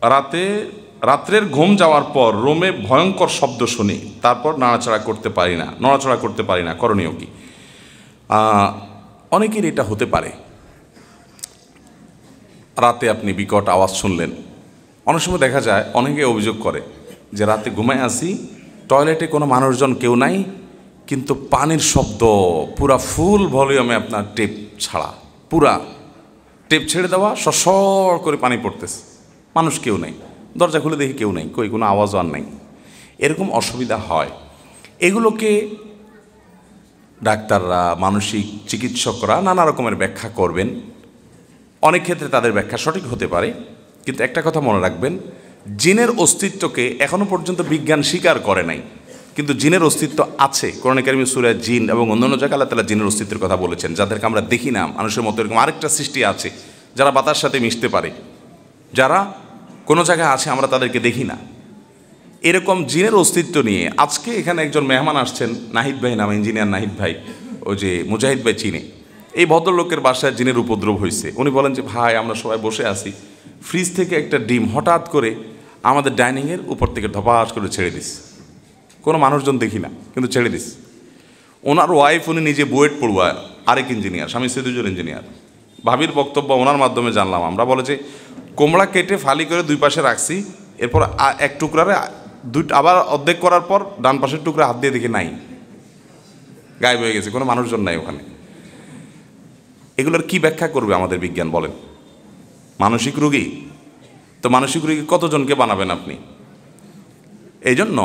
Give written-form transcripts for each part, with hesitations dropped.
রাত্রের ঘুম যাওয়ার পর রুমে ভয়ঙ্কর শব্দ শুনি, তারপর নড়াচড়া করতে পারি না, করণীয় কি? অনেকের এটা হতে পারে। রাতে আপনি বিকট আওয়াজ শুনলেন। অনেক সময় দেখা যায় অনেকে অভিযোগ করে যে রাতে ঘুমায় আসি, টয়লেটে কোনো মানুষজন কেউ নাই, কিন্তু পানির শব্দ পুরা ফুল ভলিউমে, আপনার টেপ ছাড়া, পুরা টেপ ছেড়ে দেওয়া, সরসর করে পানি পড়তেছে, মানুষ কেউ নেই, দরজা খুলে দেখি কেউ নেই, কোনো আওয়াজও আর নেই। এরকম অসুবিধা হয়। এগুলোকে ডাক্তাররা, মানসিক চিকিৎসকরা নানা রকমের ব্যাখ্যা করবেন। অনেক ক্ষেত্রে তাদের ব্যাখ্যা সঠিক হতে পারে, কিন্তু একটা কথা মনে রাখবেন, জিনের অস্তিত্বকে এখনো পর্যন্ত বিজ্ঞান স্বীকার করে নাই, কিন্তু জিনের অস্তিত্ব আছে। কোরআনে কারিমে সূরা জিন এবং অন্যান্য জায়গায় আল্লাহ তাআলা জিনের অস্তিত্বের কথা বলেছেন, যাদেরকে আমরা দেখি না। মানুষের মতো এরকম আরেকটা সৃষ্টি আছে যারা বাতার সাথে মিশতে পারে, যারা কোনো জায়গায় আছে, আমরা তাদেরকে দেখি না। এরকম জিনের অস্তিত্ব নিয়ে আজকে এখানে একজন মেহমান আসছেন, নাহিদ ভাই নাম, ইঞ্জিনিয়ার নাহিদ ভাই, ওই যে মুজাহিদ ভাই চিনে। এই ভদ্রলোকের বাসায় জিনের উপদ্রব হয়েছে। উনি বলেন যে ভাই, আমরা সবাই বসে আছি, ফ্রিজ থেকে একটা ডিম হঠাৎ করে আমাদের ডাইনিংয়ের উপর থেকে ধপাস করে ছেড়ে দিস, কোনো মানুষজন দেখি না, কিন্তু ছেড়ে দিস। ওনার ওয়াইফ, উনি নিজে বুয়েট পড়ুয়া, আরেক ইঞ্জিনিয়ার, স্বামী স্ত্রী দুজন ইঞ্জিনিয়ার। ভাবির বক্তব্য ওনার মাধ্যমে জানলাম আমরা, বলে যে কোমড়া কেটে ফালি করে দুই পাশে রাখছি, এরপর এক টুকরারে আবার অর্ধেক করার পর ডান পাশের টুকরা হাত দিয়ে দেখি নাই, গায়েব হয়ে গেছে, কোনো মানুষজন নাই ওখানে। এগুলোর কি ব্যাখ্যা করবে আমাদের বিজ্ঞান বলেন? মানসিক রোগী তো, মানসিক রোগী কতজনকে বানাবেন আপনি? এই জন্য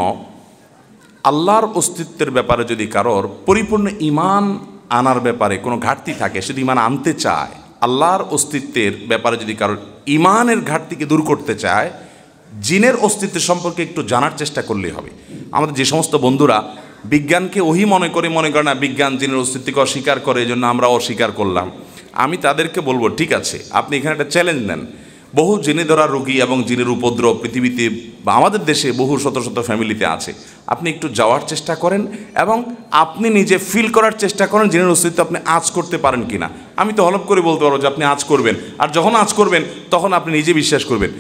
আল্লাহর অস্তিত্বের ব্যাপারে যদি কারোর পরিপূর্ণ ঈমান আনার ব্যাপারে কোনো ঘাটতি থাকে, সেটা ঈমান আনতে চায়, আল্লাহর অস্তিত্বের ব্যাপারে যদি কারোর ঈমানের ঘাটতিকে দূর করতে চায়, জিনের অস্তিত্ব সম্পর্কে একটু জানার চেষ্টা করলেই হবে। আমাদের যে সমস্ত বন্ধুরা বিজ্ঞানকে ওহি মনে করে না, বিজ্ঞান জিনের অস্তিত্বকে অস্বীকার করে, এই জন্য আমরা অস্বীকার করলাম, আমি তাদেরকে বলবো, ঠিক আছে, আপনি এখানে একটা চ্যালেঞ্জ নেন। বহু জিনে ধরা রোগী এবং জিনের উপদ্রব পৃথিবীতে বা আমাদের দেশে বহু শত শত ফ্যামিলিতে আছে। আপনি একটু যাওয়ার চেষ্টা করেন এবং আপনি নিজে ফিল করার চেষ্টা করেন জিনের অস্তিত্ব আপনি আঁচ করতে পারেন কিনা। আমি তো হলপ করে বলতে পারবো যে আপনি আঁচ করবেন, আর যখন আঁচ করবেন তখন আপনি নিজে বিশ্বাস করবেন।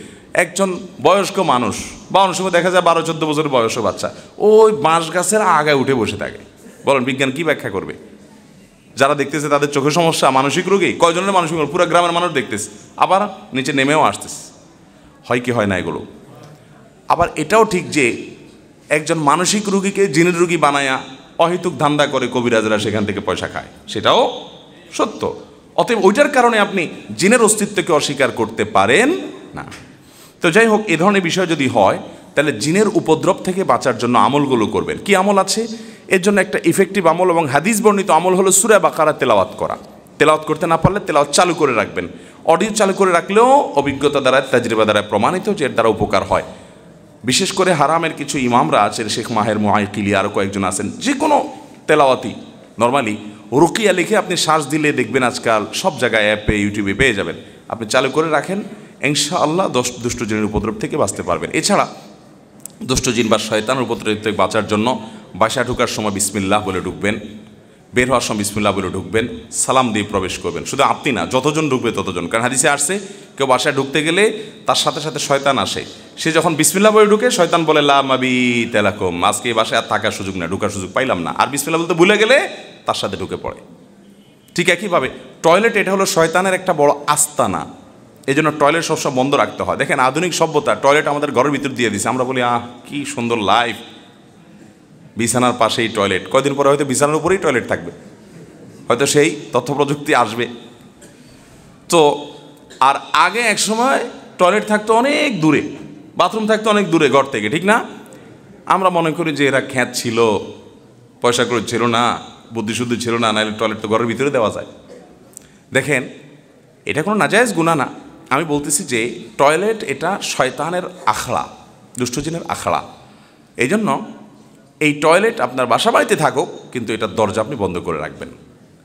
একজন বয়স্ক মানুষ বা অনেক সময় দেখা যায় 12-14 বছরের বয়স্ক বাচ্চা ওই বাঁশ গাছের আগায় উঠে বসে থাকে, বলেন বিজ্ঞান কি ব্যাখ্যা করবে? যারা দেখতেছে তাদের চোখের সমস্যা, মানসিক রোগী, কয়জনের মানসিক রোগ? পুরো গ্রামের মানুষ দেখতেছে, আবার নিচে নেমেও আসতেছে। হয় কি হয় না এগুলো? আবার এটাও ঠিক যে একজন মানসিক রোগীকে জিনের রোগী বানায়া অহেতুক ধান্দা করে কবিরাজরা, সেখান থেকে পয়সা খায়, সেটাও সত্য। অতএব ওইটার কারণে আপনি জিনের অস্তিত্বকে অস্বীকার করতে পারেন না। তো যাই হোক, এ ধরনের বিষয় যদি হয়, তাহলে জিনের উপদ্রব থেকে বাঁচার জন্য আমলগুলো করবেন। কি আমল আছে এর জন্য? একটা ইফেক্টিভ আমল এবং হাদিস বর্ণিত আমল হলো সূরা বাকারা তেলাওয়াত করা। তেলাওয়াত করতে না পারলে তেলাওয়াত চালু করে রাখবেন। অডিও চালু করে রাখলেও অভিজ্ঞতা দ্বারা, তাজরিবা দ্বারা প্রমাণিত যে এর দ্বারা উপকার হয়। বিশেষ করে হারামের কিছু ইমামরা আছেন, শেখ মাহের মুআইকিলি, আরও কয়েকজন আছেন, যে কোনো তেলাওয়াতি নর্মালি রুকিয়া লিখে আপনি সার্চ দিলে দেখবেন আজকাল সব জায়গায় অ্যাপে, ইউটিউবে পেয়ে যাবেন। আপনি চালু করে রাখেন, ইনশাআল্লাহ দুষ্ট জিনের উপদ্রব থেকে বাঁচতে পারবেন। এছাড়া দুষ্ট জিন বা শয়তানের উপদ্রব থেকে বাঁচার জন্য বাসায় ঢোকার সময় বিসমিল্লাহ বলে ঢুকবেন, বের হওয়ার সময় বিসমিল্লাহ বলে ঢুকবেন, সালাম দিয়ে প্রবেশ করবেন। শুধু আপনি না, যতজন ঢুকবে ততজন। কারণ হাদিসে আসছে, কেউ বাসায় ঢুকতে গেলে তার সাথে সাথে শয়তান আসে। সে যখন বিসমিল্লাহ বলে ঢুকে, শয়তান বলে লা মাবিত লাকুম, আজকে এই বাসায় আর থাকার সুযোগ না, ঢুকার সুযোগ পাইলাম না। আর বিসমিল্লাহ বলতে ভুলে গেলে তার সাথে ঢুকে পড়ে। ঠিক একইভাবে টয়লেট, এটা হলো শয়তানের একটা বড় আস্তানা। এই জন্য টয়লেট সবসময় বন্ধ রাখতে হয়। দেখেন আধুনিক সভ্যতা টয়লেট আমাদের ঘরের ভিতর দিয়ে দিছে। আমরা বলি কি সুন্দর লাইফ, বিছানার পাশেই টয়লেট। কয়দিন পরে হয়তো বিছানার উপরেই টয়লেট থাকবে, হয়তো সেই তথ্য প্রযুক্তি আসবে। তো আর আগে এক সময় টয়লেট থাকতো অনেক দূরে, বাথরুম থাকতো অনেক দূরে ঘর থেকে, ঠিক না? আমরা মনে করি যে এরা খ্যাত ছিল, পয়সা করে ছিল না, বুদ্ধিশুদ্ধি ছিল না, নাহলে টয়লেট তো ঘরের ভিতরে দেওয়া যায়। দেখেন, এটা কোনো নাজায়েজ গুনাহ না। আমি বলতেছি যে টয়লেট এটা শয়তানের আখড়া, দুষ্টজিনের আখড়া। এই জন্য এই টয়লেট আপনার বাসা বাড়িতে থাকুক, কিন্তু এটার দরজা আপনি বন্ধ করে রাখবেন।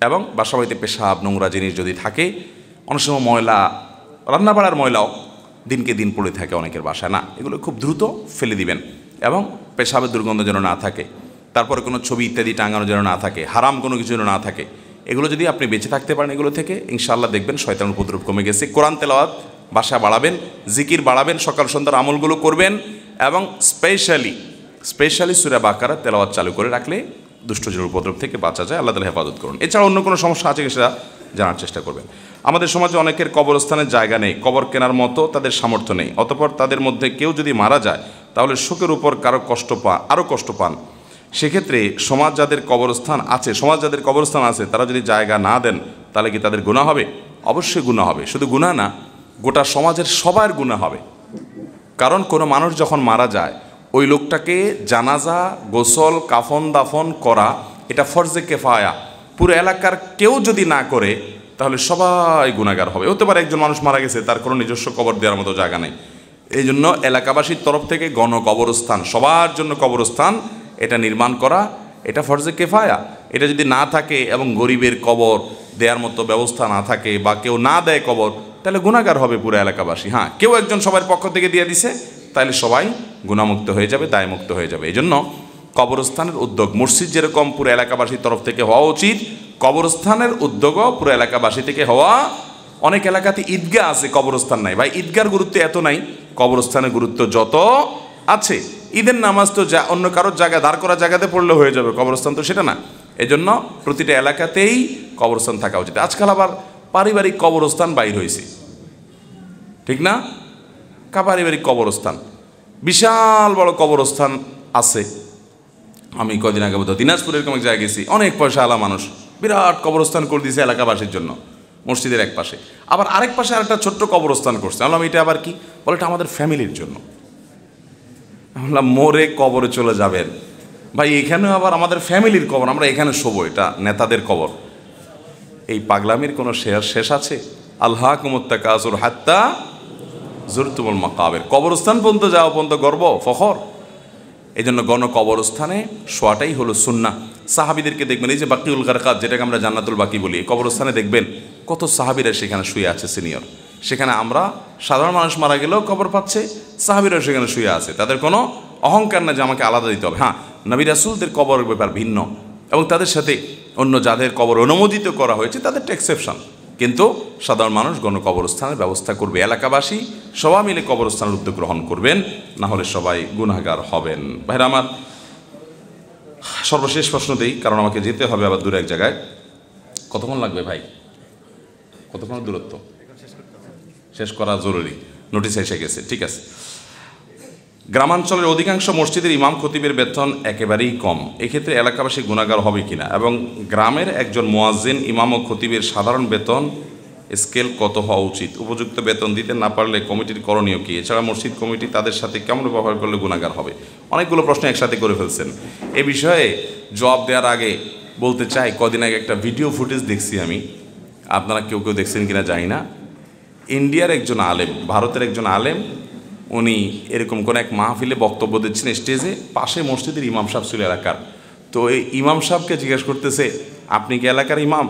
এবং বাসা বাড়িতে পেশাব, নোংরা জিনিস যদি থাকে, অনেক সময় ময়লা, রান্নাবাড়ার ময়লাও দিনকে দিন পড়ে থাকে অনেকের বাসায়, না, এগুলো খুব দ্রুত ফেলে দিবেন। এবং পেশাবের দুর্গন্ধ যেন না থাকে, তারপরে কোনো ছবি ইত্যাদি টাঙানো যেন না থাকে, হারাম কোনো কিছু যেন না থাকে। এগুলো যদি আপনি বেঁচে থাকতে পারেন এগুলো থেকে, ইনশাআল্লাহ দেখবেন শয়তানের উপদ্রব কমে গেছে। কোরআন তেলাওয়াত বাসা বাড়াবেন, জিকির বাড়াবেন, সকাল সন্ধ্যার আমলগুলো করবেন এবং স্পেশালি সূরা বাকারা তেলাওয়াত চালু করে রাখলে দুষ্টজনের উপদ্রব থেকে বাঁচা যায়। আল্লাহ তাআলা হেফাজত করুন। এছাড়া অন্য কোনো সমস্যা আছে সেটা জানার চেষ্টা করবেন। আমাদের সমাজে অনেকের কবরস্থানের জায়গা নেই, কবর কেনার মতো তাদের সামর্থ্য নেই। অতঃপর তাদের মধ্যে কেউ যদি মারা যায় তাহলে শোকের উপর আরও কষ্ট পান। সেক্ষেত্রে সমাজ যাদের কবরস্থান আছে তারা যদি জায়গা না দেন তাহলে কি তাদের গুনাহ হবে? অবশ্যই গুনাহ হবে। শুধু গুনাহ না, গোটা সমাজের সবার গুনাহ হবে। কারণ কোনো মানুষ যখন মারা যায় ওই লোকটাকে জানাজা, গোসল, কাফন দাফন করা এটা ফরজে কেফায়া। পুরো এলাকার কেউ যদি না করে তাহলে সবাই গুনাহগার হবে। হতে পারে একজন মানুষ মারা গেছে, তার কোনো নিজস্ব কবর দেওয়ার মতো জায়গা নেই, এই জন্য এলাকাবাসীর তরফ থেকে কবরস্থান, সবার জন্য কবরস্থান এটা নির্মাণ করা এটা ফরজে কেফায়া। এটা যদি না থাকে এবং গরিবের কবর দেওয়ার মতো ব্যবস্থা না থাকে বা কেউ না দেয় কবর, তাহলে গুনাহগার হবে পুরো এলাকাবাসী। হ্যাঁ, কেউ একজন সবার পক্ষ থেকে দিয়ে দিছে তাহলে সবাই গুনাহমুক্ত হয়ে যাবে, দায়মুক্ত হয়ে যাবে। এই জন্য কবরস্থানের উদ্যোগ মসজিদ যেরকম পুরো এলাকাবাসীর তরফ থেকে হওয়া উচিত, কবরস্থানের উদ্যোগও পুরো এলাকাবাসী থেকে হওয়া। অনেক এলাকাতে ঈদগাহ আছে, কবরস্থান নাই। ভাই, ঈদগার গুরুত্ব এত নাই, কবরস্থানের গুরুত্ব যত আছে। ঈদের নামাজ তো অন্য কারোর জায়গায় দাঁড় করা জায়গাতে পড়লে হয়ে যাবে, কবরস্থান তো সেটা না। এজন্য প্রতিটা এলাকাতেই কবরস্থান থাকা উচিত। আজকাল আবার পারিবারিক কবরস্থান বাইর হয়েছে, ঠিক না? পারিবারিক কবরস্থান, বিশাল বড় কবরস্থান আছে। আমি কদিন আগে বোধহয় দিনাজপুরের এরকম এক জায়গায় গেছি, অনেক পয়সা আলা মানুষ বিরাট কবরস্থান করে দিয়েছে এলাকাবাসীর জন্য, মসজিদের এক পাশে। আবার আরেক পাশে আরেকটা ছোট্ট কবরস্থান করছে। বললাম এটা আবার কি? বলে এটা আমাদের ফ্যামিলির জন্য। বললাম মরে কবরে চলে যাবেন ভাই, এখানেও আবার আমাদের ফ্যামিলির কবর, আমরা এখানে শোবো, এটা নেতাদের কবর। এই পাগলামির কোনো শেষ আছে? আলহাকুমুত তাকাসুর হাত্তা যুরতুমুল মাকাবির। কবরস্থান পর্যন্ত যাওয়া পর্যন্ত গর্ব, ফখর। এই জন্য কবরস্থানে শোয়াটাই হলো সুন্নাহ। সাহাবীদেরকে দেখবেন, এই যে বাকিউল গারকাত, যেটাকে আমরা জান্নাতুল বাকি বলি, কবরস্থানে দেখবেন কত সাহাবীরা সেখানে শুয়ে আছে সিনিয়র। সেখানে আমরা সাধারণ মানুষ মারা গেলেও কবর পাচ্ছে, সাহাবীরা সেখানে শুয়ে আছে। তাদের কোনো অহংকার না যে আমাকে আলাদা দিতে হবে। হ্যাঁ, নবী রাসূলদের কবরের ব্যাপার ভিন্ন এবং তাদের সাথে অন্য যাদের কবর অনুমোদিত করা হয়েছে তাদের এক্সেপশন। কিন্তু সাধারণ মানুষ কবরস্থানের ব্যবস্থা করবে, এলাকাবাসী সবাই মিলে কবরস্থানের উদ্যোগ গ্রহণ করবেন, না হলে সবাই গুনাহগার হবেন। ভাইরা আমার, সর্বশেষ প্রশ্ন দেই, কারণ আমাকে যেতে হবে আবার দূরে এক জায়গায়। কতক্ষণ লাগবে ভাই? কতক্ষণ দূরত্ব? শেষ করা জরুরি, নোটিশ এসে গেছে। ঠিক আছে। গ্রামাঞ্চলের অধিকাংশ মসজিদের ইমাম খতিবের বেতন একেবারেই কম, এক্ষেত্রে এলাকাবাসী গুনাহগার হবে কিনা, এবং গ্রামের একজন মুয়াজ্জিন, ইমাম ও খতিবের সাধারণ বেতন স্কেল কত হওয়া উচিত? উপযুক্ত বেতন দিতে না পারলে কমিটির করণীয় কী? এছাড়া মসজিদ কমিটি তাদের সাথে কেমন ব্যবহার করলে গুনাহগার হবে? অনেকগুলো প্রশ্ন একসাথে করে ফেলছেন। এ বিষয়ে জবাব দেওয়ার আগে বলতে চাই, কদিন আগে একটা ভিডিও ফুটেজ দেখছি আমি, আপনারা কেউ কেউ দেখছেন কিনা জানি না। ইন্ডিয়ার একজন আলেম, ভারতের একজন আলেম, উনি এরকম কোন এক মাহফিলে বক্তব্য দিচ্ছেন স্টেজে, পাশে মসজিদের ইমাম সাহেব ছিল এলাকার। তো এই ইমাম সাহেবকে জিজ্ঞেস করতেছে, আপনি কি এলাকার ইমাম?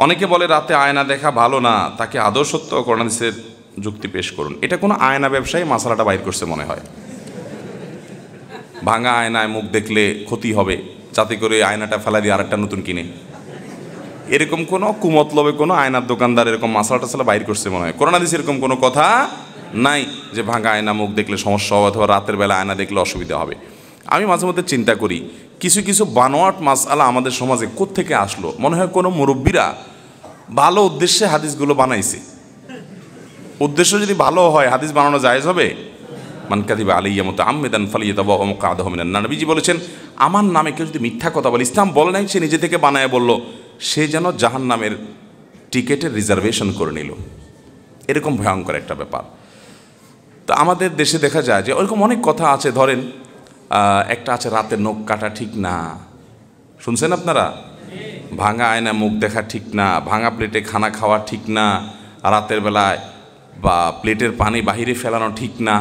অনেকে বলে রাতে আয়না দেখা ভালো না, তাকে আদর্শত্ব ও কোরআন হাদিসের যুক্তি পেশ করুন। এটা কোনো আয়না ব্যবসায়ী মাসালাটা বাইর করছে মনে হয়। ভাঙা আয়নায় মুখ দেখলে ক্ষতি হবে, যাতে করে আয়নাটা ফেলা দিয়ে আরেকটা নতুন কিনে, এরকম কোনো কুমতলবে কোনো আয়নার দোকানদার এরকম মাসালা টাসালা বাইর করছে মনে হয়। কোরআন হাদিসে এরকম কোনো কথা নাই যে ভাঙা আয়না মুখ দেখলে সমস্যা হবে অথবা রাতের বেলা আয়না দেখলে অসুবিধা হবে। আমি মাঝে মধ্যে চিন্তা করি, কিছু কিছু বানোয়াট মাসআলা আমাদের সমাজে কোত্থেকে আসলো। মনে হয় কোনো মুরব্বীরা ভালো উদ্দেশ্যে হাদিসগুলো বানাইছে। উদ্দেশ্য যদি ভালো হয় হাদিস বানানো জায়েজ হবে? মান কাযিবা আলাইয়া মুতাআম্মিদান ফালিয়াতাবাওয়া মাকআদাহু মিনান নার। নবীজি বলেছেন, আমার নামে কেউ যদি মিথ্যা কথা বলে, ইসলাম বলে নাই সে নিজে থেকে বানায় বলল, সে যেন জাহান্নামের টিকেটের রিজার্ভেশন করে নিল। এরকম ভয়ঙ্কর একটা ব্যাপার। তো আমাদের দেশে দেখা যায় যে ওরকম অনেক কথা আছে। ধরেন একটা আছে রাতে নখ কাটা ঠিক না, শুনছেন আপনারা? ভাঙা আয়না মুখ দেখা ঠিক না, ভাঙা প্লেটে খানা খাওয়া ঠিক না, রাতের বেলায় বা প্লেটের পানি বাহিরে ফেলানো ঠিক না।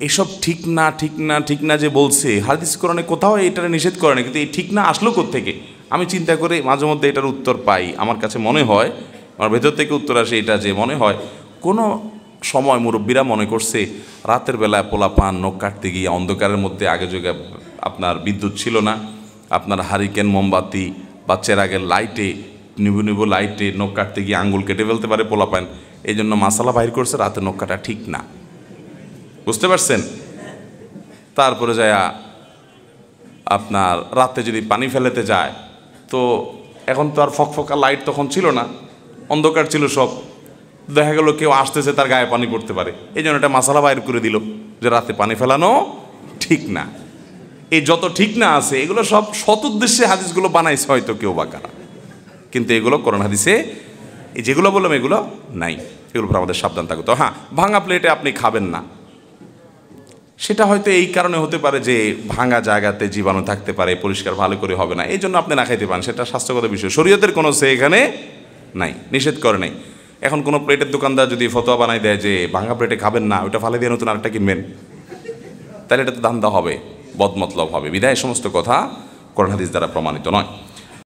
এসব ঠিক না ঠিক না ঠিক না যে বলছে, হাদিস কোরআনে কোথাও এটা নিষেধ করে না, কিন্তু এই ঠিক না আসলো কোত্থেকে? আমি চিন্তা করে মাঝে মধ্যে এটার উত্তর পাই। আমার কাছে মনে হয়, আমার ভেতর থেকে উত্তর আসে এটা যে মনে হয় কোনো সময় মুরব্বীরা মনে করছে রাতের বেলায় পোলাপান নখ কাটতে গিয়ে অন্ধকারের মধ্যে, আগে যুগে আপনার বিদ্যুৎ ছিল না, আপনার হারিকেন মোমবাতি বা চেরাগের লাইটে, নিবু নিবু লাইটে নখ কাটতে গিয়ে আঙ্গুল কেটে ফেলতে পারে পোলাপান। এই জন্য মাসালা বাইর করছে রাতে নখ কাটা ঠিক না, বুঝতে পারছেন? তারপরে যায় আপনার রাতে যদি পানি ফেলেতে যায়, তো এখন তো আর ফকফকা লাইট তখন ছিল না, অন্ধকার ছিল সব, দেখা গেল কেউ আসতেছে তার গায়ে পানি পড়তে পারে, এই জন্য একটা মাসালা বাইর করে দিল যে রাতে পানি ফেলানো ঠিক না। এই যত ঠিক না আছে এগুলো সব সৎ উদ্দেশ্যে হাদিসগুলো বানাইছে হয়তো কেউ বা কারা, কিন্তু এগুলো কোরআন হাদিসে এই যেগুলো বললাম এগুলো নাই, এগুলোর উপর আমাদের সাবধান থাকতে। হ্যাঁ, ভাঙা প্লেটে আপনি খাবেন না, সেটা হয়তো এই কারণে হতে পারে যে ভাঙা জায়গাতে জীবাণু থাকতে পারে, পরিষ্কার ভালো করে হবে না, এই জন্য আপনি না খাইতে পারেন, সেটা স্বাস্থ্যগত বিষয়, শরীয়তের কোনো সে এখানে নাই, নিষেধ করে নাই। এখন কোনো প্লেটের দোকানদার যদি ফতোয়া বানাই দেয় যে ভাঙা প্লেটে খাবেন না, ওইটা ফালে দিয়ে নতুন আরেকটা কিনবেন, তাহলে এটা তো ধান্দা হবে, বদমতলব হবে। বিধায় সমস্ত কথা কোরআন হাদিস দ্বারা প্রমাণিত নয়।